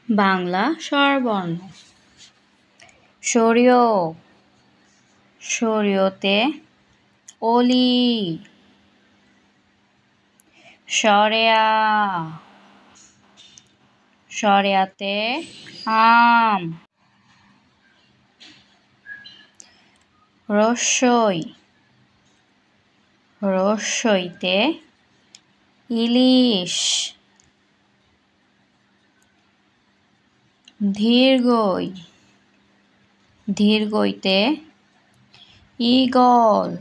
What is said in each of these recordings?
বাংলা স্বরবর্ণ। সরিয়, সরিয়তে অলি। সরেয়া, সরেয়াতে আম। রস্যই, রস্যইতে ইলিশ। দীর্ঘই, দীর্ঘইতে ঈগল।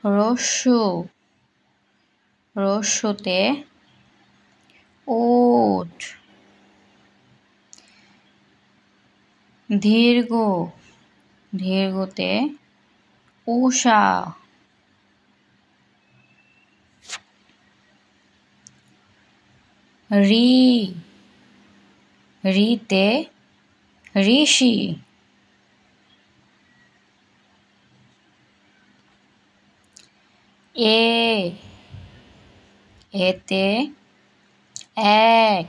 রস্যু, রস্যুতে উট। দীর্ঘ, দীর্ঘতে উষা। রি, রিতে ঋষি। এ, এতে এক।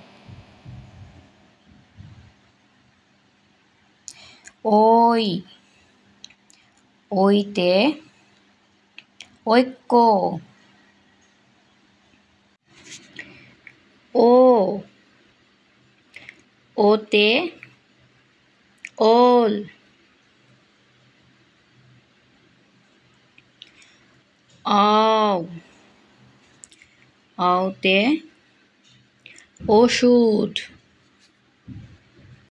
ওই, ওইতে ঐক্য। ও, ওতে ওল। অও, অওতে ওষুধ।